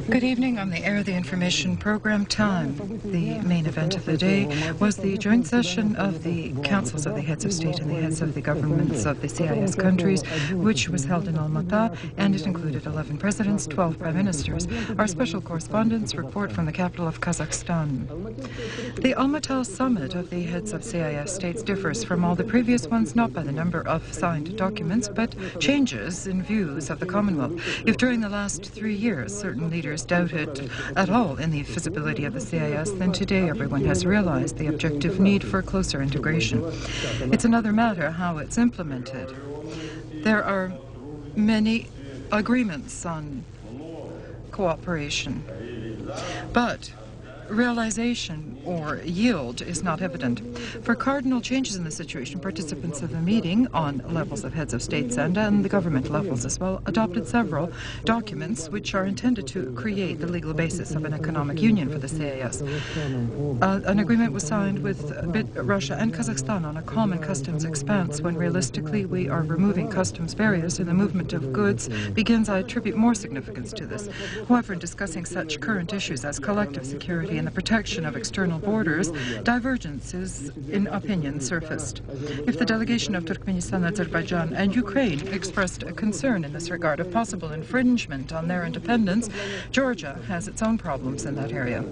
Good evening. On the air of the information program Time. The main event of the day was the joint session of the councils of the heads of state and the heads of the governments of the CIS countries, which was held in Almaty, and it included 11 presidents, 12 prime ministers. Our special correspondents report from the capital of Kazakhstan. The Almaty summit of the heads of CIS states differs from all the previous ones, not by the number of signed documents, but changes in views of the Commonwealth. If during the last 3 years certain leaders doubted at all in the feasibility of the CIS, then today everyone has realized the objective need for closer integration. It's another matter how it's implemented. There are many agreements on cooperation, but realization or yield is not evident. For cardinal changes in the situation, participants of the meeting on levels of heads of states and the government levels as well adopted several documents which are intended to create the legal basis of an economic union for the CIS. An agreement was signed with Russia and Kazakhstan on a common customs expanse when realistically we are removing customs barriers and the movement of goods begins. I attribute more significance to this. However, in discussing such current issues as collective security and the protection of external borders, divergences in opinion surfaced. If the delegation of Turkmenistan, Azerbaijan and Ukraine expressed a concern in this regard of possible infringement on their independence, Georgia has its own problems in that area.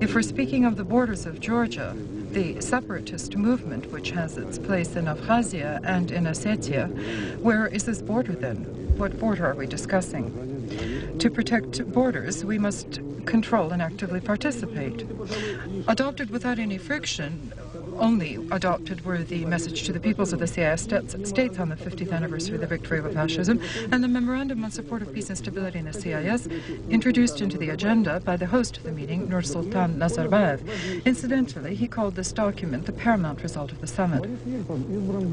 If we're speaking of the borders of Georgia, the separatist movement which has its place in Abkhazia and in Ossetia, where is this border then? What border are we discussing? To protect borders, we must control and actively participate. Adopted without any friction, only adopted were the message to the peoples of the CIS states on the 50th anniversary of the victory over fascism and the memorandum on support of peace and stability in the CIS, introduced into the agenda by the host of the meeting, Nursultan Nazarbayev. Incidentally, he called this document the paramount result of the summit.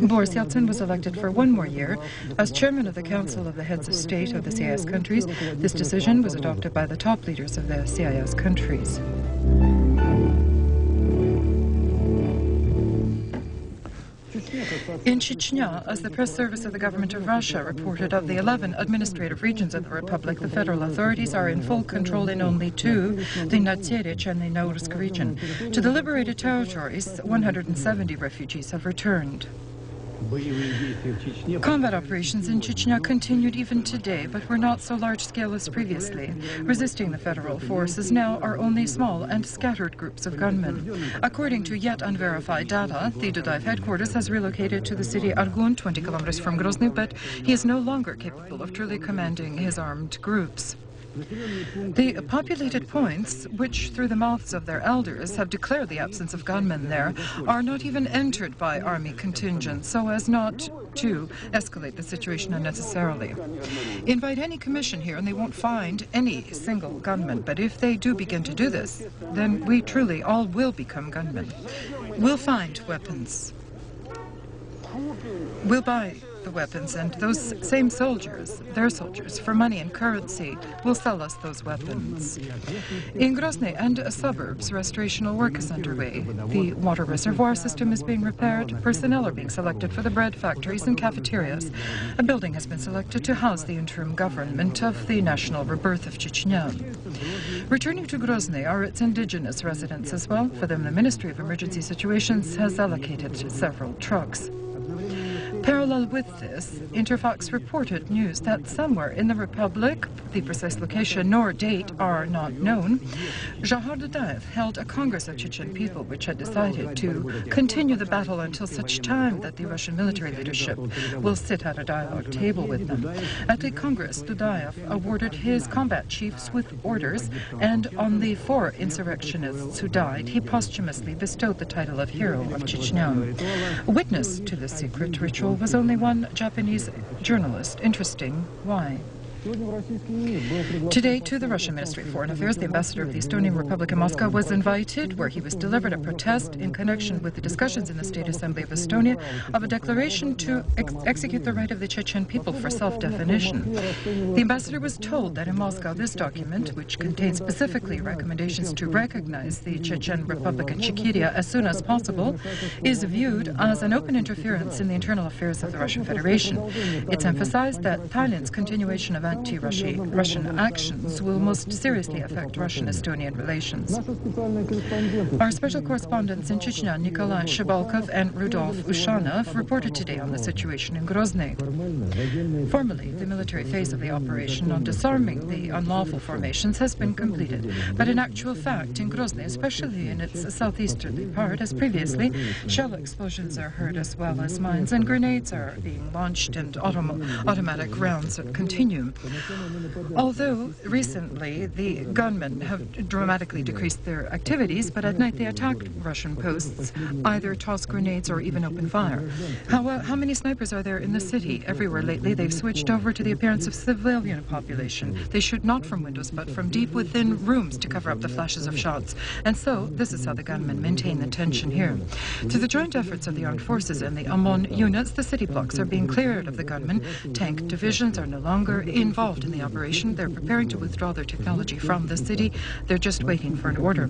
Boris Yeltsin was elected for 1 more year as chairman of the Council of the Heads of State of the CIS countries. This decision was adopted by the top leaders of the CIS countries. In Chechnya, as the press service of the government of Russia reported, of the 11 administrative regions of the Republic, the federal authorities are in full control in only 2, the Natsirich and the Norilsk region. To the liberated territories, 170 refugees have returned. Combat operations in Chechnya continued even today, but were not so large-scale as previously. Resisting the federal forces now are only small and scattered groups of gunmen. According to yet unverified data, the Dudaev headquarters has relocated to the city Argun, 20 kilometers from Grozny, but he is no longer capable of truly commanding his armed groups. The populated points, which through the mouths of their elders have declared the absence of gunmen there, are not even entered by army contingents so as not to escalate the situation unnecessarily. Invite any commission here and they won't find any single gunman, but if they do begin to do this, then we truly all will become gunmen. We'll find weapons. We'll buy the weapons, and those same soldiers, their soldiers, for money and currency, will sell us those weapons. In Grozny and suburbs, restorational work is underway. The water reservoir system is being repaired, personnel are being selected for the bread factories and cafeterias. A building has been selected to house the interim government of the national rebirth of Chechnya. Returning to Grozny are its indigenous residents as well. For them, the Ministry of Emergency Situations has allocated several trucks. Parallel with this, Interfax reported news that somewhere in the Republic, the precise location nor date are not known, Zahar Dudaev held a Congress of Chechen people which had decided to continue the battle until such time that the Russian military leadership will sit at a dialogue table with them. At the Congress, Dudaev awarded his combat chiefs with orders, and on the 4 insurrectionists who died, he posthumously bestowed the title of Hero of Chechnya. A witness to this secret ritual was only one Japanese journalist. Interesting. Why? Today, to the Russian Ministry of Foreign Affairs, the ambassador of the Estonian Republic in Moscow was invited, where he was delivered a protest in connection with the discussions in the State Assembly of Estonia of a declaration to execute the right of the Chechen people for self-definition. The ambassador was told that in Moscow this document, which contains specifically recommendations to recognize the Chechen Republic in Czechia as soon as possible, is viewed as an open interference in the internal affairs of the Russian Federation. It's emphasized that Thailand's continuation of anti-Russian actions will most seriously affect Russian-Estonian relations. Our special correspondents in Chechnya, Nikolai Shabalkov and Rudolf Ushanov, reported today on the situation in Grozny. Formally, the military phase of the operation on disarming the unlawful formations has been completed. But in actual fact, in Grozny, especially in its southeasterly part, as previously, shell explosions are heard as well as mines, and grenades are being launched and automatic rounds continue. Although recently the gunmen have dramatically decreased their activities, but at night they attack Russian posts, either toss grenades or even open fire. How many snipers are there in the city? Everywhere lately they've switched over to the appearance of civilian population. They shoot not from windows but from deep within rooms to cover up the flashes of shots. And so this is how the gunmen maintain the tension here. Through the joint efforts of the armed forces and the OMON units, the city blocks are being cleared of the gunmen. Tank divisions are no longer involved in the operation. They're preparing to withdraw their technology from the city. They're just waiting for an order.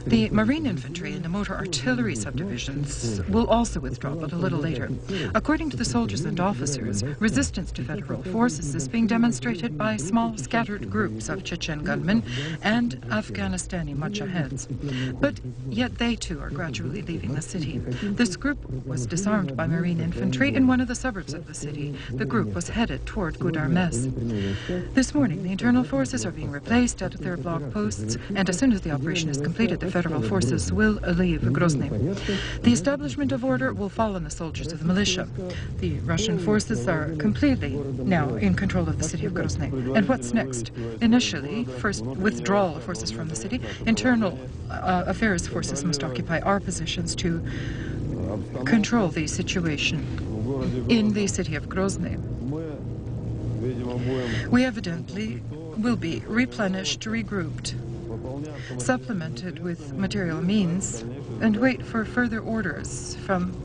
The Marine Infantry and the Motor Artillery subdivisions will also withdraw, but a little later. According to the soldiers and officers, resistance to federal forces is being demonstrated by small scattered groups of Chechen gunmen and Afghanistani Mujaheds. But yet they too are gradually leaving the city. This group was disarmed by Marine Infantry in one of the suburbs of the city. The group was headed toward Gudarmes. This morning, the internal forces are being replaced at their block posts, and as soon as the operation is completed, the federal forces will leave Grozny. The establishment of order will fall on the soldiers of the militia. The Russian forces are completely now in control of the city of Grozny. And what's next? Initially, first withdrawal of forces from the city. Internal affairs forces must occupy our positions to control the situation in the city of Grozny. We evidently will be replenished, regrouped, supplemented with material means, and wait for further orders from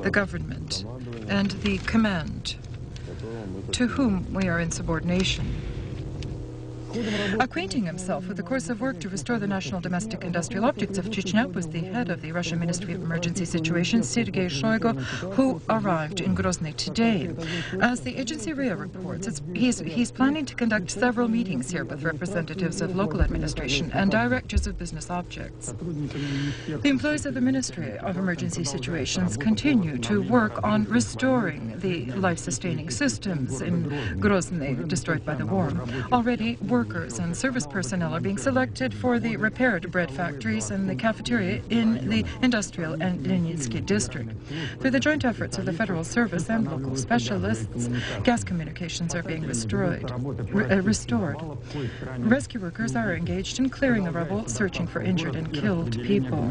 the government and the command, to whom we are in subordination. Acquainting himself with the course of work to restore the national domestic industrial objects of Chechnya was the head of the Russian Ministry of Emergency Situations, Sergei Shoigu, who arrived in Grozny today. As the agency RIA reports, he's planning to conduct several meetings here with representatives of local administration and directors of business objects. The employees of the Ministry of Emergency Situations continue to work on restoring the life-sustaining systems in Grozny destroyed by the war. Already, workers and service personnel are being selected for the repaired bread factories and the cafeteria in the industrial and Leninsky district. Through the joint efforts of the federal service and local specialists, gas communications are being restored. Rescue workers are engaged in clearing the rubble, searching for injured and killed people.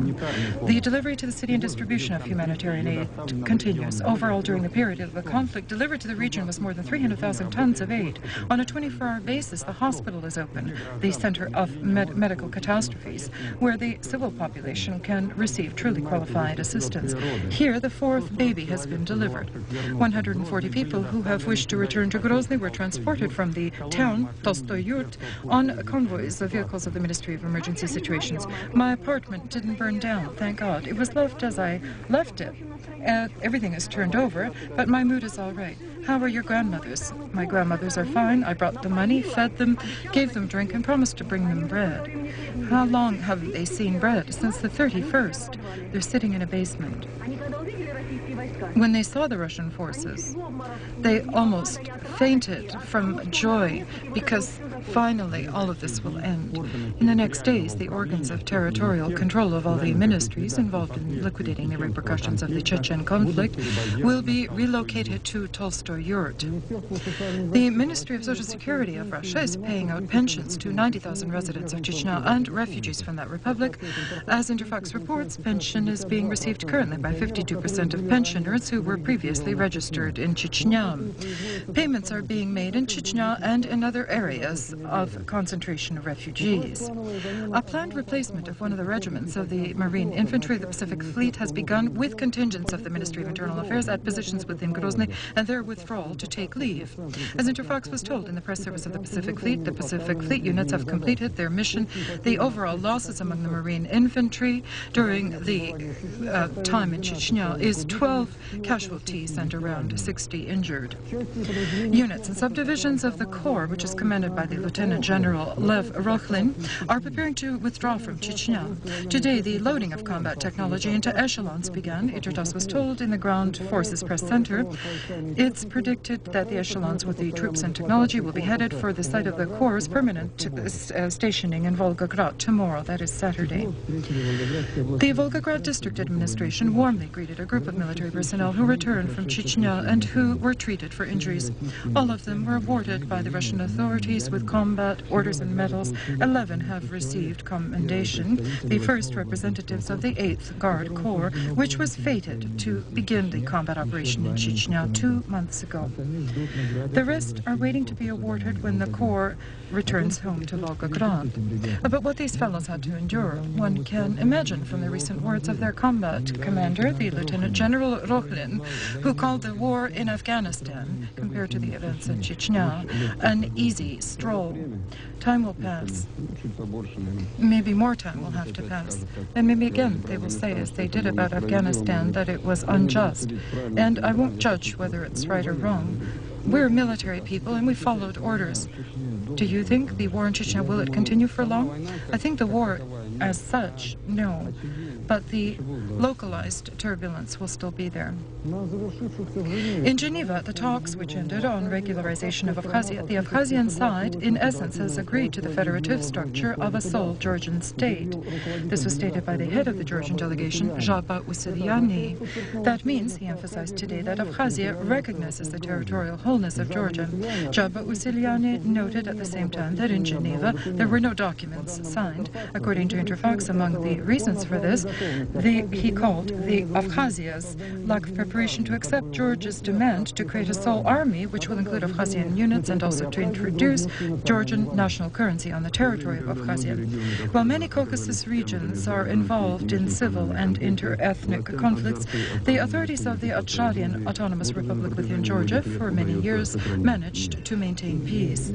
The delivery to the city and distribution of humanitarian aid continues. Overall, during the period of the conflict, delivered to the region was more than 300,000 tons of aid. On a 24-hour basis, the hospital is open, the center of medical catastrophes, where the civil population can receive truly qualified assistance. Here, the fourth baby has been delivered. 140 people who have wished to return to Grozny were transported from the town, Tolstoy Yurt, on convoys of vehicles of the Ministry of Emergency Situations. My apartment didn't burn down, thank God. It was left as I left it. Everything is turned over, but my mood is all right. How are your grandmothers? My grandmothers are fine. I brought them money, fed them, gave them drink, and promised to bring them bread. How long have they seen bread? Since the 31st. They're sitting in a basement. When they saw the Russian forces, they almost fainted from joy because finally all of this will end. In the next days, the organs of territorial control of all the ministries involved in liquidating the repercussions of the Chechen conflict will be relocated to Tolstoy Yurt. The Ministry of Social Security of Russia is paying out pensions to 90,000 residents of Chechnya and refugees from that republic. As Interfax reports, pension is being received currently by 52% of pensioners who were previously registered in Chechnya. Payments are being made in Chechnya and in other areas of concentration of refugees. A planned replacement of one of the regiments of the Marine Infantry of the Pacific Fleet has begun with contingents of the Ministry of Internal Affairs at positions within Grozny, and their withdrawal withdrawal to take leave. As Interfox was told in the press service of the Pacific Fleet units have completed their mission. The overall losses among the Marine infantry during the time in Chechnya is 12 casualties and around 60 injured. Units and subdivisions of the Corps, which is commanded by the Lieutenant General Lev Rokhlin, are preparing to withdraw from Chechnya. Today, the loading of combat technology into echelons began. Intertas was told in the Ground Forces Press Center. It's predicted that the echelons with the troops and technology will be headed for the site of the Corps' permanent stationing in Volgograd tomorrow, that is Saturday. The Volgograd District Administration warmly greeted a group of military personnel who returned from Chechnya and who were treated for injuries. All of them were awarded by the Russian authorities with combat orders and medals. 11 have received commendation, the first representatives of the 8th Guard Corps, which was fated to begin the combat operation in Chechnya 2 months ago. The rest are waiting to be awarded when the Corps returns home to Volgograd. But what these fellows had to endure, one can imagine from the recent words of their combat commander, the Lieutenant General Rokhlin, who called the war in Afghanistan, compared to the events in Chechnya, an easy stroll. Time will pass. Maybe more time will have to pass. And maybe again they will say, as they did about Afghanistan, that it was unjust. And I won't judge whether it's right or wrong. We're military people and we followed orders. Do you think the war in Chechnya, will it continue for long? I think the war as such, no. But the localized turbulence will still be there. In Geneva, the talks, which ended on regularization of Abkhazia, the Abkhazian side, in essence, has agreed to the federative structure of a sole Georgian state. This was stated by the head of the Georgian delegation, Jaba Usylyani. That means, he emphasized today, that Abkhazia recognizes the territorial wholeness of Georgia. Jaba Usylyani noted at the same time that in Geneva there were no documents signed. According to Interfox, among the reasons for this, he called the Abkhazia's lack of preparation to accept Georgia's demand to create a sole army, which will include Abkhazian units, and also to introduce Georgian national currency on the territory of Abkhazia. While many Caucasus regions are involved in civil and inter-ethnic conflicts, the authorities of the Abkhazian Autonomous Republic within Georgia for many years managed to maintain peace.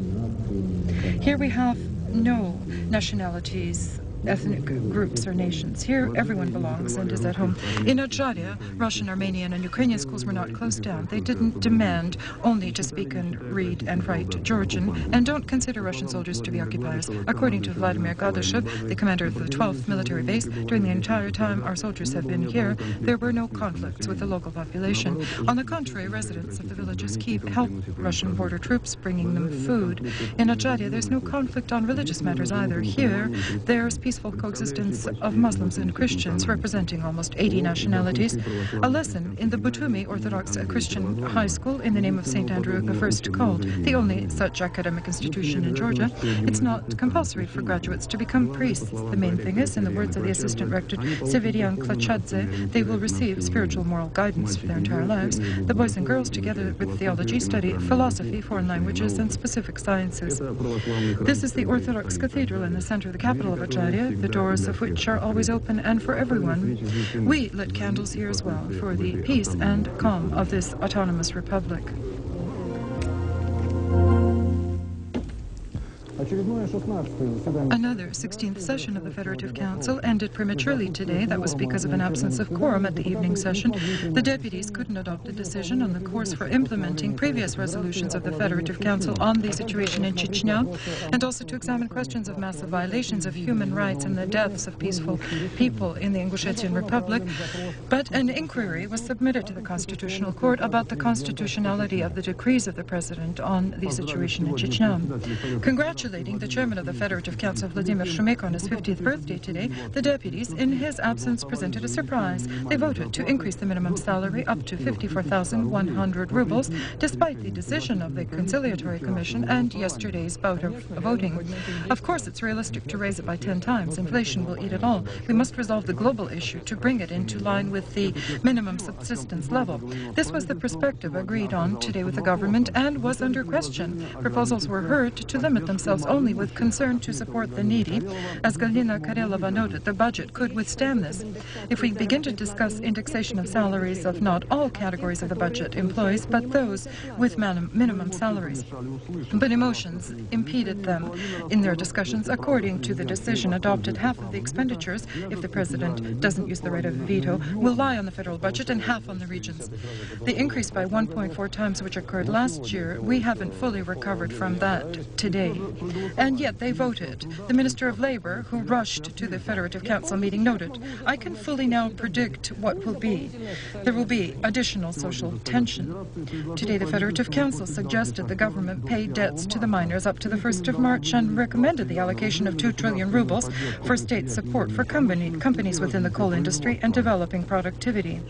Here we have no nationalities, ethnic groups or nations. Here, everyone belongs and is at home. In Adjara, Russian, Armenian, and Ukrainian schools were not closed down. They didn't demand only to speak and read and write Georgian, and don't consider Russian soldiers to be occupiers. According to Vladimir Gadyshev, the commander of the 12th military base, during the entire time our soldiers have been here, there were no conflicts with the local population. On the contrary, residents of the villages help Russian border troops, bringing them food. In Adjara, there's no conflict on religious matters either. Here, there's peaceful coexistence of Muslims and Christians, representing almost 80 nationalities. A lesson in the Batumi Orthodox Christian High School in the name of St. Andrew I called, the only such academic institution in Georgia. It's not compulsory for graduates to become priests. The main thing is, in the words of the assistant rector, Severian Klachadze, they will receive spiritual moral guidance for their entire lives. The boys and girls, together with theology, study philosophy, foreign languages, and specific sciences. This is the Orthodox Cathedral in the center of the capital of Adjara, the doors of which are always open and for everyone. We lit candles here as well for the peace and calm of this autonomous republic. Another 16th session of the Federative Council ended prematurely today. That was because of an absence of quorum at the evening session. The deputies couldn't adopt a decision on the course for implementing previous resolutions of the Federative Council on the situation in Chechnya, and also to examine questions of massive violations of human rights and the deaths of peaceful people in the Ingushetian Republic. But an inquiry was submitted to the Constitutional Court about the constitutionality of the decrees of the President on the situation in Chechnya. Congratulating the chairman of the Federative Council, Vladimir Shumenko, on his 50th birthday today, the deputies, in his absence, presented a surprise. They voted to increase the minimum salary up to 54,100 rubles, despite the decision of the Conciliatory Commission and yesterday's bout of voting. Of course, it's realistic to raise it by 10 times. Inflation will eat it all. We must resolve the global issue to bring it into line with the minimum subsistence level. This was the perspective agreed on today with the government and was under question. Proposals were heard to limit themselves decisions only with concern to support the needy. As Galina Karelova noted, the budget could withstand this. If we begin to discuss indexation of salaries of not all categories of the budget employees, but those with minimum salaries. But emotions impeded them in their discussions. According to the decision adopted, half of the expenditures, if the President doesn't use the right of veto, will lie on the federal budget and half on the regions. The increase by 1.4 times which occurred last year, we haven't fully recovered from that today. And yet they voted. The Minister of Labor, who rushed to the Federative Council meeting, noted, "I can fully now predict what will be. There will be additional social tension." Today, the Federative Council suggested the government pay debts to the miners up to the 1st of March and recommended the allocation of 2 trillion rubles for state support for companies within the coal industry and developing productivity.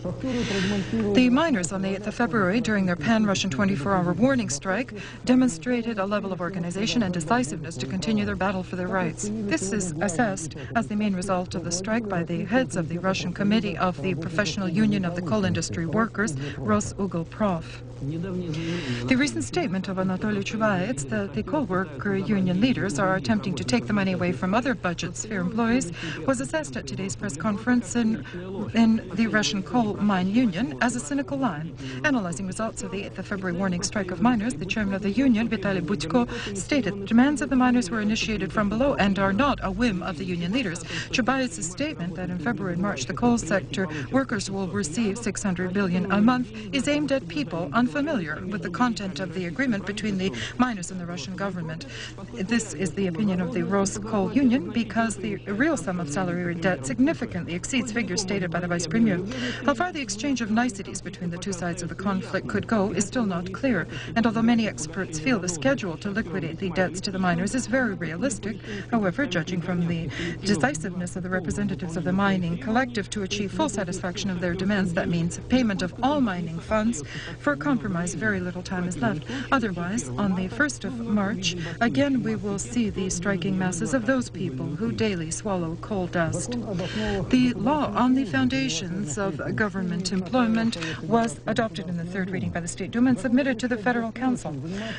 The miners on the 8th of February, during their pan-Russian 24-hour warning strike, demonstrated a level of organization and decisiveness to continue their battle for their rights. This is assessed as the main result of the strike by the heads of the Russian Committee of the Professional Union of the Coal Industry Workers, Rosuglprof. The recent statement of Anatoly Chuvaev's that the coal worker union leaders are attempting to take the money away from other budget sphere employees was assessed at today's press conference in the Russian Coal Mine Union as a cynical lie. Analyzing results of the 8th of February warning strike of miners, the chairman of the union, Vitaly Butko, stated demands of the miners were initiated from below and are not a whim of the union leaders. Chubaev's statement that in February and March the coal sector workers will receive 600 billion a month is aimed at people unfamiliar with the content of the agreement between the miners and the Russian government. This is the opinion of the Roscoal Union because the real sum of salary debt significantly exceeds figures stated by the Vice Premier. How far the exchange of niceties between the two sides of the conflict could go is still not clear, and although many experts feel the schedule to liquidate the debts to the miners is very realistic, however, judging from the decisiveness of the representatives of the mining collective to achieve full satisfaction of their demands, that means payment of all mining funds, for compromise very little time is left. Otherwise, on the 1st of March, again we will see the striking masses of those people who daily swallow coal dust. The law on the foundations of government employment was adopted in the third reading by the State Duma and submitted to the Federal Council.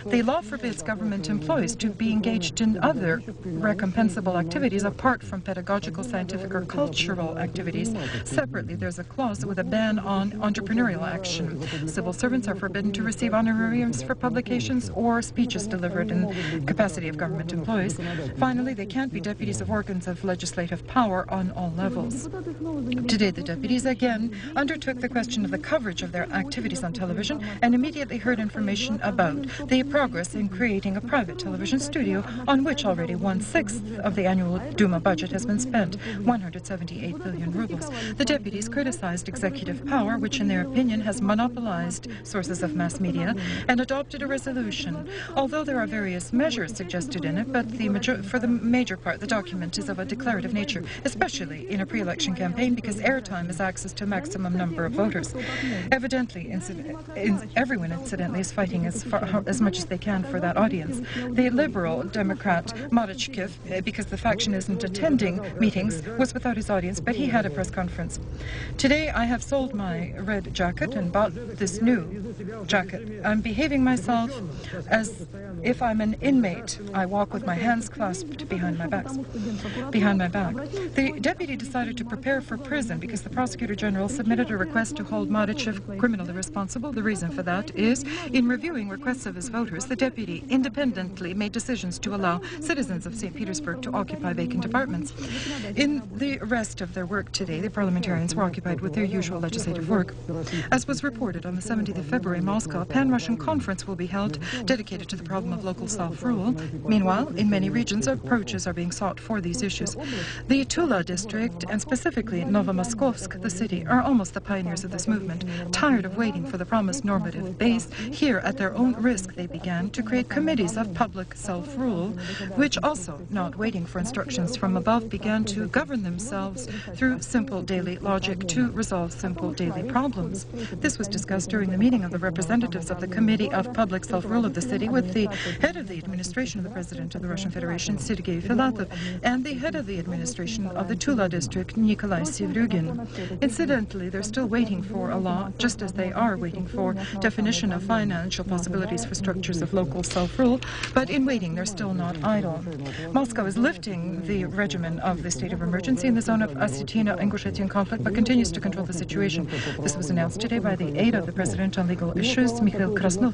The law forbids government employees to be engaged in other recompensable activities apart from pedagogical, scientific, or cultural activities. Separately, there's a clause with a ban on entrepreneurial action. Civil servants are forbidden to receive honorariums for publications or speeches delivered in capacity of government employees. Finally, they can't be deputies of organs of legislative power on all levels. Today, the deputies again undertook the question of the coverage of their activities on television and immediately heard information about the progress in creating a private television studio on which already 1/6 of the annual Duma budget has been spent, 178 billion rubles. The deputies criticized executive power, which in their opinion has monopolized sources of mass media, and adopted a resolution. Although there are various measures suggested in it, but for the major part, the document is of a declarative nature, especially in a pre-election campaign, because airtime is access to a maximum number of voters. Evidently, everyone incidentally is fighting as much as they can for that audience. The Liberal Democrat Marichkiv, because the faction isn't attending meetings, was without his audience, but he had a press conference. Today, I have sold my red jacket and bought this new jacket. I'm behaving myself as if I'm an inmate. I walk with my hands clasped behind my back. The deputy decided to prepare for prison because the Prosecutor General submitted a request to hold Marichev criminally responsible. The reason for that is, in reviewing requests of his voters, the deputy independently made decisions to allow citizens of St. Petersburg to occupy vacant apartments. In the rest of their work today, the parliamentarians were occupied with their usual legislative work. As was reported on the 17th of February in Moscow, a pan-Russian conference will be held dedicated to the problem of local self-rule. Meanwhile, in many regions, approaches are being sought for these issues. The Tula district, and specifically Novomoskovsk, the city, are almost the pioneers of this movement. Tired of waiting for the promised normative base, here, at their own risk, they began to create committees of public self-rule, which also, not waiting for instructions from above, began to govern themselves through simple daily logic to resolve simple daily problems. This was discussed during the meeting of the representatives of the Committee of Public Self-Rule of the city with the head of the administration of the President of the Russian Federation, Sergei Filatov, and the head of the administration of the Tula district, Nikolai Sevrugin. Incidentally, they're still waiting for a law, just as they are waiting for definition of financial possibilities for structures of local self-rule, but in waiting, they're are still not idle. Moscow is lifting the regimen of the state of emergency in the zone of Ostankino-Ingushetian conflict, but continues to control the situation. This was announced today by the aide of the president on legal issues, Mikhail Krasnov.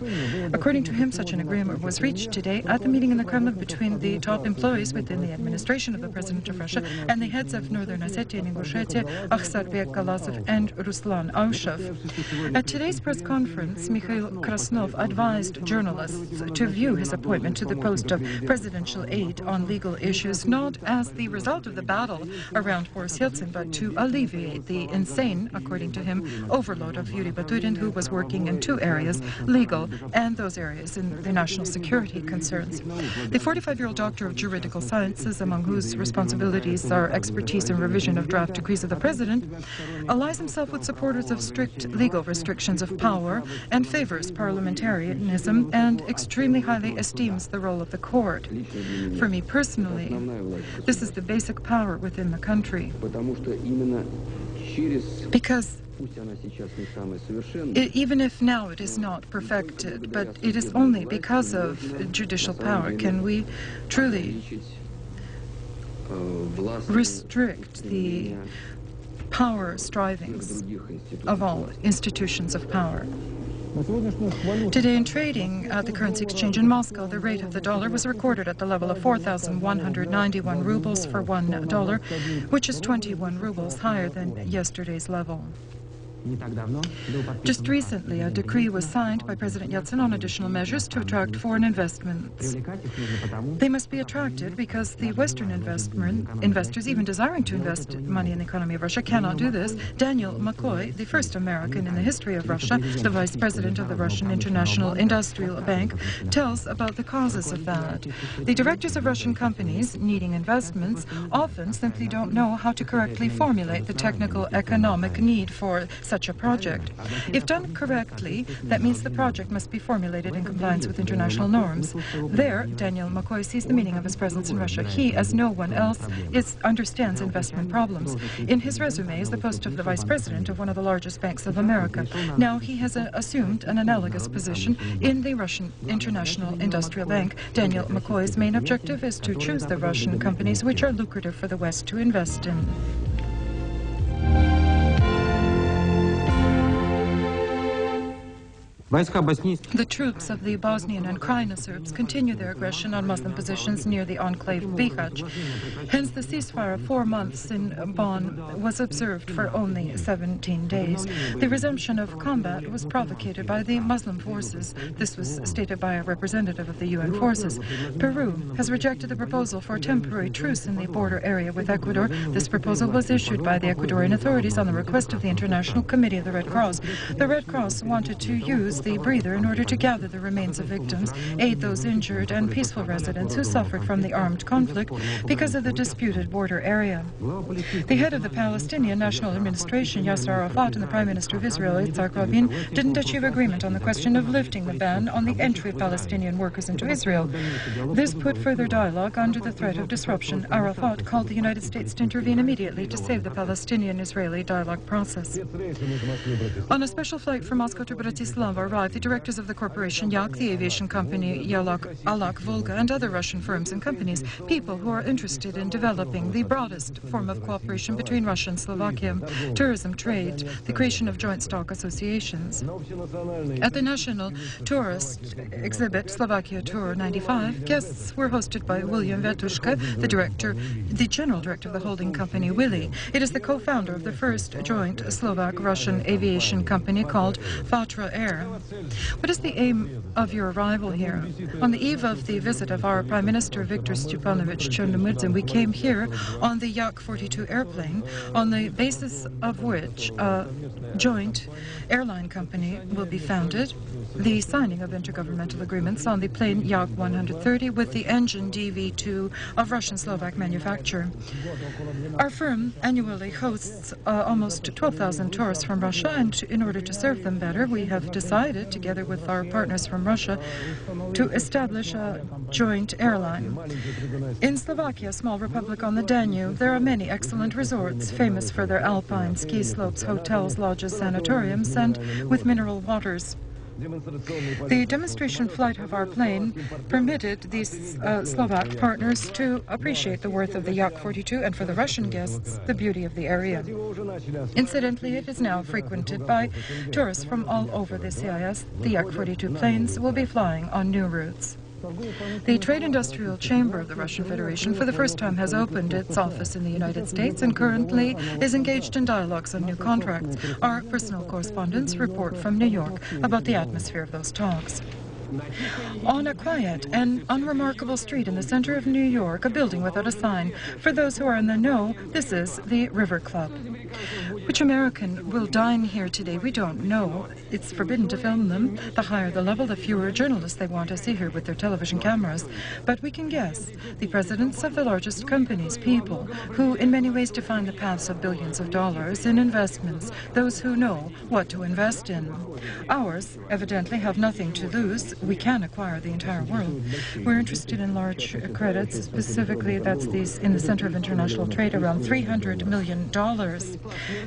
According to him, such an agreement was reached today at the meeting in the Kremlin between the top employees within the administration of the President of Russia and the heads of Northern Ossetia and Ingushetia, Akhsarbek Galasov and Ruslan Aushov. At today's press conference, Mikhail Krasnov advised journalists to view his appointment to the post of presidential aide on legal issues not as the result of the battle around Boris Yeltsin, but to alleviate the insane, according to him, overload of Yuri Baturin, who was working in two areas, legal and those areas in the national security concerns. The 45-year-old doctor of juridical sciences, among whose responsibilities are expertise in revision of draft decrees of the president, allies himself with supporters of strict legal restrictions of power and favors parliamentarianism and extremely highly esteems the role of the court. For me personally, this is the basic power within the country. Because even if now it is not perfected, but it is only because of judicial power can we truly restrict the power strivings of all institutions of power. Today in trading at the currency exchange in Moscow, the rate of the dollar was recorded at the level of 4,191 rubles for $1, which is 21 rubles higher than yesterday's level. Just recently, a decree was signed by President Yeltsin on additional measures to attract foreign investments. They must be attracted because the Western investors, even desiring to invest money in the economy of Russia, cannot do this. Daniel McCoy, the first American in the history of Russia, the vice president of the Russian International Industrial Bank, tells about the causes of that. The directors of Russian companies needing investments often simply don't know how to correctly formulate the technical economic need for such a project. If done correctly, that means the project must be formulated in compliance with international norms. There, Daniel McCoy sees the meaning of his presence in Russia. He, as no one else, understands investment problems. In his resume is the post of the vice president of one of the largest banks of America. Now he has assumed an analogous position in the Russian International Industrial Bank. Daniel McCoy's main objective is to choose the Russian companies which are lucrative for the West to invest in. The troops of the Bosnian and Krajina Serbs continue their aggression on Muslim positions near the enclave Bihać. Hence, the ceasefire of 4 months in Bonn was observed for only 17 days. The resumption of combat was provocated by the Muslim forces. This was stated by a representative of the UN forces. Peru has rejected the proposal for a temporary truce in the border area with Ecuador. This proposal was issued by the Ecuadorian authorities on the request of the International Committee of the Red Cross. The Red Cross wanted to use the breather in order to gather the remains of victims, aid those injured and peaceful residents who suffered from the armed conflict because of the disputed border area. The head of the Palestinian National Administration, Yasser Arafat, and the Prime Minister of Israel, Yitzhak Rabin, didn't achieve agreement on the question of lifting the ban on the entry of Palestinian workers into Israel. This put further dialogue under the threat of disruption. Arafat called the United States to intervene immediately to save the Palestinian-Israeli dialogue process. On a special flight from Moscow to Bratislava arrived the directors of the corporation Yak, the aviation company Alak Volga, and other Russian firms and companies, people who are interested in developing the broadest form of cooperation between Russia and Slovakia, tourism, trade, the creation of joint stock associations. At the national tourist exhibit Slovakia Tour 95, guests were hosted by William Vetushka, the general director of the holding company Willy. It is the co-founder of the first joint Slovak-Russian aviation company called Fatra Air. What is the aim of your arrival here? On the eve of the visit of our Prime Minister Viktor Stepanovich Chernomyrdin, we came here on the Yak-42 airplane, on the basis of which a joint airline company will be founded. The signing of intergovernmental agreements on the plane Yak-130 with the engine DV2 of Russian-Slovak manufacture. Our firm annually hosts almost 12,000 tourists from Russia, and in order to serve them better, we have decided, together with our partners from Russia, to establish a joint airline. In Slovakia, a small republic on the Danube, there are many excellent resorts, famous for their alpine ski slopes, hotels, lodges, sanatoriums, and with mineral waters. The demonstration flight of our plane permitted these Slovak partners to appreciate the worth of the Yak-42 and for the Russian guests, the beauty of the area. Incidentally, it is now frequented by tourists from all over the CIS. The Yak-42 planes will be flying on new routes. The Trade Industrial Chamber of the Russian Federation for the first time has opened its office in the United States and currently is engaged in dialogues on new contracts. Our personal correspondents report from New York about the atmosphere of those talks. On a quiet and unremarkable street in the center of New York, a building without a sign. For those who are in the know, this is the River Club. Which American will dine here today, we don't know. It's forbidden to film them. The higher the level, the fewer journalists they want to see here with their television cameras. But we can guess. The presidents of the largest companies, people who in many ways define the paths of billions of dollars in investments, those who know what to invest in. Ours evidently have nothing to lose. We can acquire the entire world. We're interested in large credits, specifically that's these in the center of international trade, around $300 million.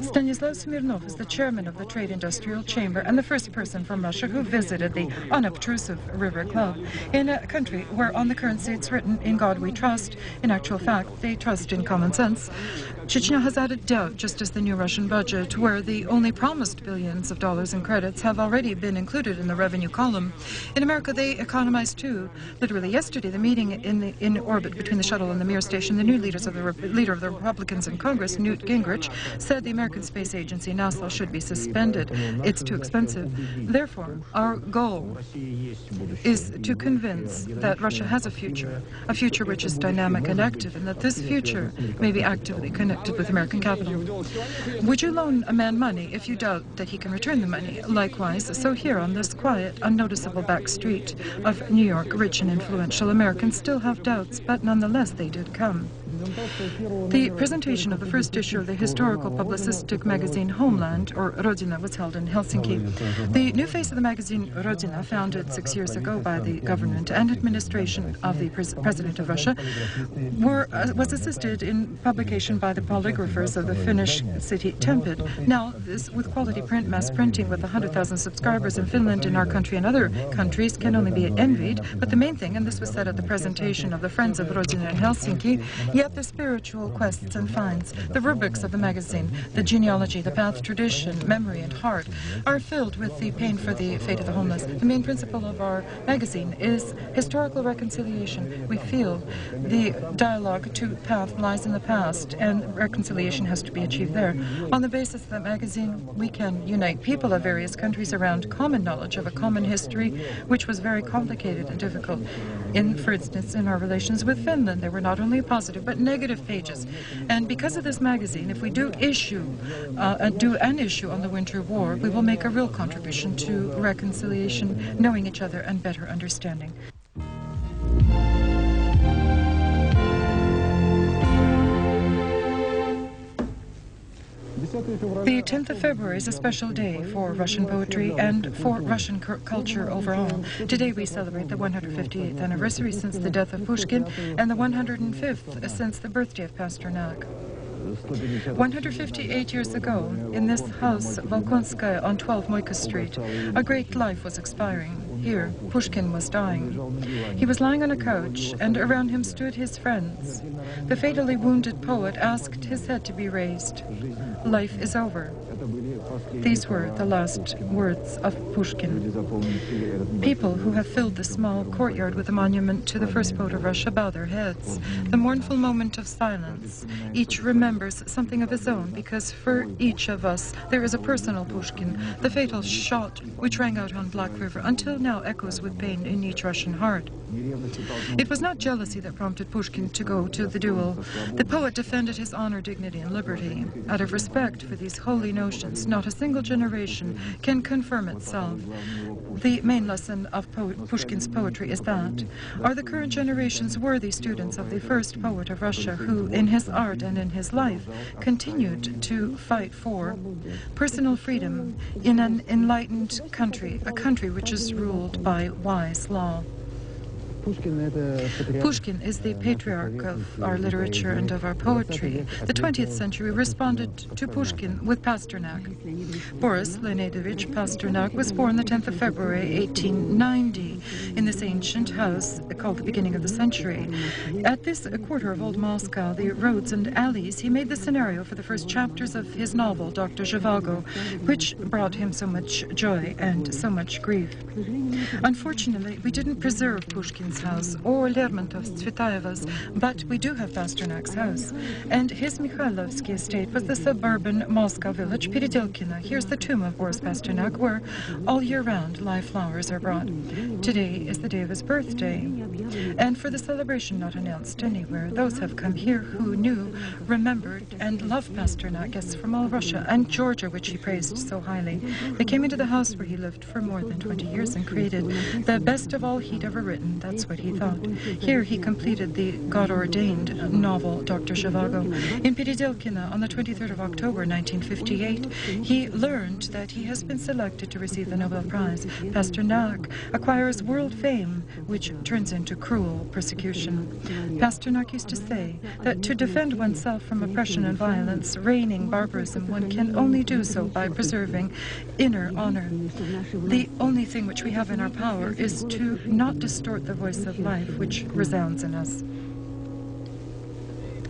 Stanislav Smirnov is the chairman of the Trade Industrial Chamber and the first person from Russia who visited the unobtrusive River Club in a country where on the currency it's written, "In God we trust." In actual fact, they trust in common sense. Chechnya has added doubt, just as the new Russian budget, where the only promised billions of dollars in credits have already been included in the revenue column. In America, they economize too. Literally yesterday, the meeting in orbit between the shuttle and the Mir station, the new leader of the Republicans in Congress, Newt Gingrich, said the American Space Agency, NASA, should be suspended. It's too expensive. Therefore, our goal is to convince that Russia has a future which is dynamic and active, and that this future may be actively connected with American capital. Would you loan a man money if you doubt that he can return the money? Likewise, so here on this quiet, unnoticeable back street of New York, rich and influential Americans still have doubts, but nonetheless they did come. The presentation of the first issue of the historical publicistic magazine Homeland, or Rodina, was held in Helsinki. The new face of the magazine Rodina, founded 6 years ago by the government and administration of the President of Russia, was assisted in publication by the polygraphers of the Finnish city Tampere. Now, this with quality print, mass printing with 100,000 subscribers in Finland, in our country and other countries, can only be envied. But the main thing, and this was said at the presentation of the Friends of Rodina in Helsinki, yet the spiritual quests and finds, the rubrics of the magazine, the genealogy, the path, tradition, memory, and heart, are filled with the pain for the fate of the homeless. The main principle of our magazine is historical reconciliation. We feel the dialogue to path lies in the past, and reconciliation has to be achieved there. On the basis of the magazine, we can unite people of various countries around common knowledge of a common history, which was very complicated and difficult. For instance, in our relations with Finland, there were not only positive but negative pages. And because of this magazine, if we do an issue on the Winter War, we will make a real contribution to reconciliation, knowing each other, and better understanding. The 10th of February is a special day for Russian poetry and for Russian culture overall. Today we celebrate the 158th anniversary since the death of Pushkin and the 105th since the birthday of Pasternak. 158 years ago, in this house, Volkonskaya on 12 Moika Street, a great life was expiring. Here, Pushkin was dying. He was lying on a couch, and around him stood his friends. The fatally wounded poet asked his head to be raised. Life is over. These were the last words of Pushkin. People who have filled the small courtyard with a monument to the first poet of Russia bow their heads. The mournful moment of silence. Each remembers something of his own, because for each of us there is a personal Pushkin. The fatal shot, which rang out on Black River, until now echoes with pain in each Russian heart. It was not jealousy that prompted Pushkin to go to the duel. The poet defended his honor, dignity, and liberty. Out of respect for these holy notions, not a single generation can confirm itself. The main lesson of Pushkin's poetry is that. Are the current generations worthy students of the first poet of Russia who, in his art and in his life, continued to fight for personal freedom in an enlightened country, a country which is ruled by wise law? Pushkin is the patriarch of our literature and of our poetry. The 20th century responded to Pushkin with Pasternak. Boris Leonidovich Pasternak was born the 10th of February, 1890, in this ancient house called the beginning of the century. At this quarter of old Moscow, the roads and alleys, he made the scenario for the first chapters of his novel, Dr. Zhivago, which brought him so much joy and so much grief. Unfortunately, we didn't preserve Pushkin's house or Lermontov's, Tsvetaeva's, but we do have Pasternak's house. And his Mikhailovsky estate was the suburban Moscow village Peredelkino. Here's the tomb of Boris Pasternak, where all year round live flowers are brought. Today is the day of his birthday. And for the celebration not announced anywhere, those have come here who knew, remembered, and loved Pasternak, guests from all Russia and Georgia, which he praised so highly. They came into the house where he lived for more than 20 years and created the best of all he'd ever written. That's what he thought. Here he completed the God-ordained novel, Dr. Zhivago. In Peredelkino, on the 23rd of October, 1958, he learned that he has been selected to receive the Nobel Prize. Pasternak acquires world fame, which turns into cruel persecution. Pasternak used to say that to defend oneself from oppression and violence, reigning barbarism, one can only do so by preserving inner honor. The only thing which we have in our power is to not distort the voice of life which resounds in us.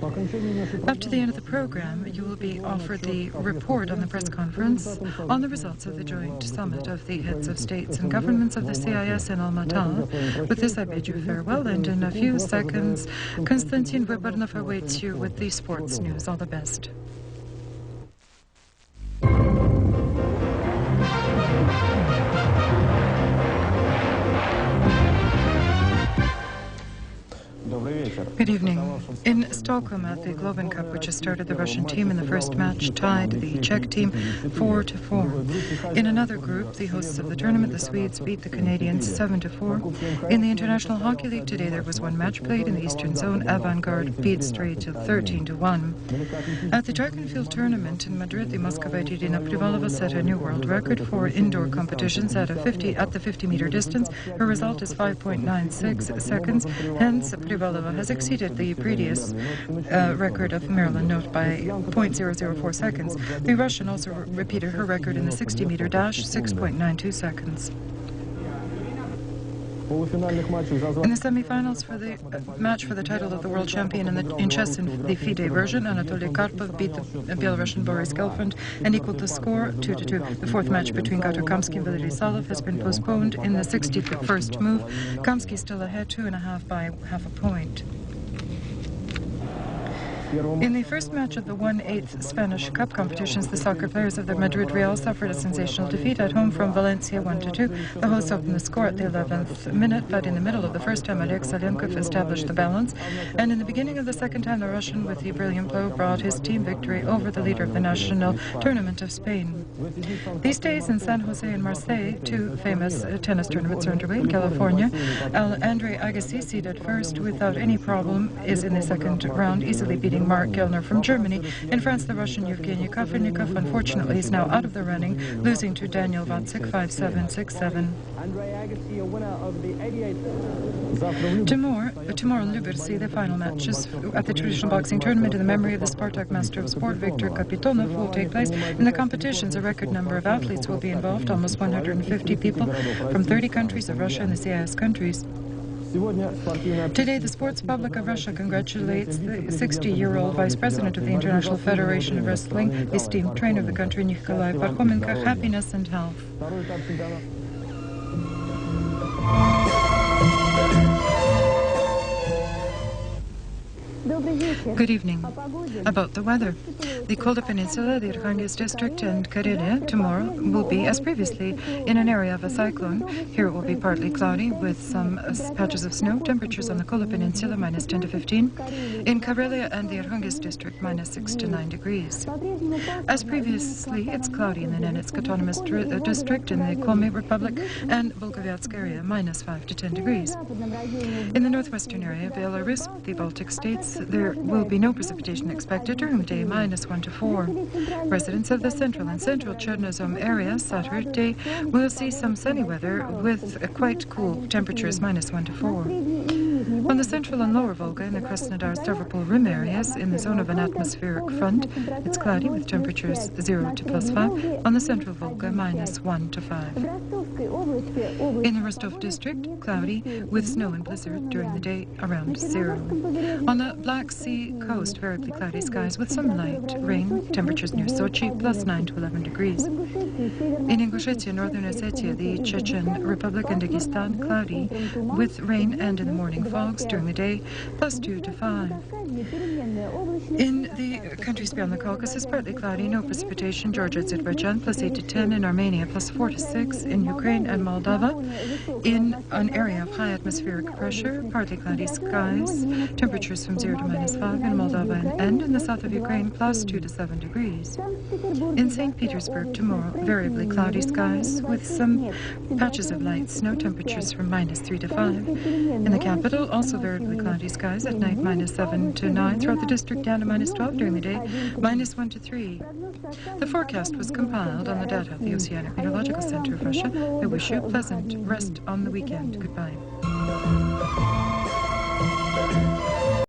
Up to the end of the program, you will be offered the report on the press conference on the results of the joint summit of the heads of states and governments of the CIS in Almaty. With this, I bid you farewell, and in a few seconds, Konstantin Vybornov awaits you with the sports news. All the best. Good evening. In Stockholm at the Globen Cup, which has started, the Russian team in the first match tied the Czech team 4-4. In another group, the hosts of the tournament, the Swedes, beat the Canadians 7-4. In the International Hockey League today, there was one match played in the Eastern Zone. Avant-Garde beat Strait 13-1. At the track and field tournament in Madrid, the Muscovite Irina Privalova set a new world record for indoor competitions at the 50-meter distance. Her result is 5.96 seconds. Hence, Privalova has exceeded the previous record of Marilyn Note by 0.004 seconds. The Russian also repeated her record in the 60-meter dash, 6.92 seconds. In the semi-finals for the match for the title of the world champion in chess in the FIDE version, Anatoly Karpov beat the Belarusian Boris Gelfand and equaled the score 2-2. The fourth match between Gato Kamsky and Valery Salov has been postponed in the 61st move. Kamsky still ahead 2.5 by half a point. In the first match of the 1/8 Spanish Cup competitions, the soccer players of the Madrid Real suffered a sensational defeat at home from Valencia 1-2. The hosts opened the score at the 11th minute, but in the middle of the first time, Oleg Salenkov established the balance. And in the beginning of the second time, the Russian, with the brilliant blow, brought his team victory over the leader of the national tournament of Spain. These days in San Jose and Marseille, two famous tennis tournaments are underway. In California, Andre Agassi, seeded first without any problem, is in the second round, easily beating Mark Gellner from Germany. In France, the Russian Yevgeny Kafelnikov, unfortunately, is now out of the running, losing to Daniel Vatsik 5-7, 6-7. Tomorrow in Lubirsi, the final matches at the traditional boxing tournament in the memory of the Spartak Master of Sport, Viktor Kapitonov, will take place. In the competitions, a record number of athletes will be involved, almost 150 people from 30 countries of Russia and the CIS countries. Today, the Sports Public of Russia congratulates the 60-year-old Vice President of the International Federation of Wrestling, the esteemed trainer of the country, Nikolai Parkhomenko, happiness and health. Good evening. About the weather. The Kolda Peninsula, the Arkhangelsk district, and Karelia tomorrow will be, as previously, in an area of a cyclone. Here it will be partly cloudy with some patches of snow. Temperatures on the Kolda Peninsula -10 to 15. In Karelia and the Arkhangelsk district, -6 to 9 degrees. As previously, it's cloudy in the Nenetsk Autonomous District, in the Komi Republic, and Volgovyatsk area, -5 to 10 degrees. In the northwestern area of Belarus, the Baltic states, there will be no precipitation expected during the day, -1 to 4. Residents of the central and central Chernozem area Saturday will see some sunny weather with quite cool temperatures, -1 to 4. On the central and lower Volga in the Krasnodar, Stavropol, Rim areas, in the zone of an atmospheric front, it's cloudy with temperatures 0 to +5. On the central Volga, -1 to 5. In the Rostov district, cloudy with snow and blizzard during the day around 0. On the Black Sea coast, variably cloudy skies with some light rain, temperatures near Sochi +9 to 11 degrees. In Ingushetia, Northern Ossetia, the Chechen Republic, and Dagestan, cloudy with rain and in the morning fogs, during the day +2 to 5. In the countries beyond the Caucasus, partly cloudy, no precipitation. Georgia, Azerbaijan +8 to 10. In Armenia +4 to 6. In Ukraine and Moldova, in an area of high atmospheric pressure, partly cloudy skies, temperatures from 0 to -5. In Moldova and in the south of Ukraine +2 to 7 degrees. In St. Petersburg tomorrow, variably cloudy skies with some patches of light snow, temperatures from -3 to 5. In the capital, also variably cloudy skies, at night -7 to 9. Throughout the district down to -12 during the day, -1 to 3. The forecast was compiled on the data of the Oceanic Meteorological Center of Russia. I wish you a pleasant rest on the weekend. Goodbye.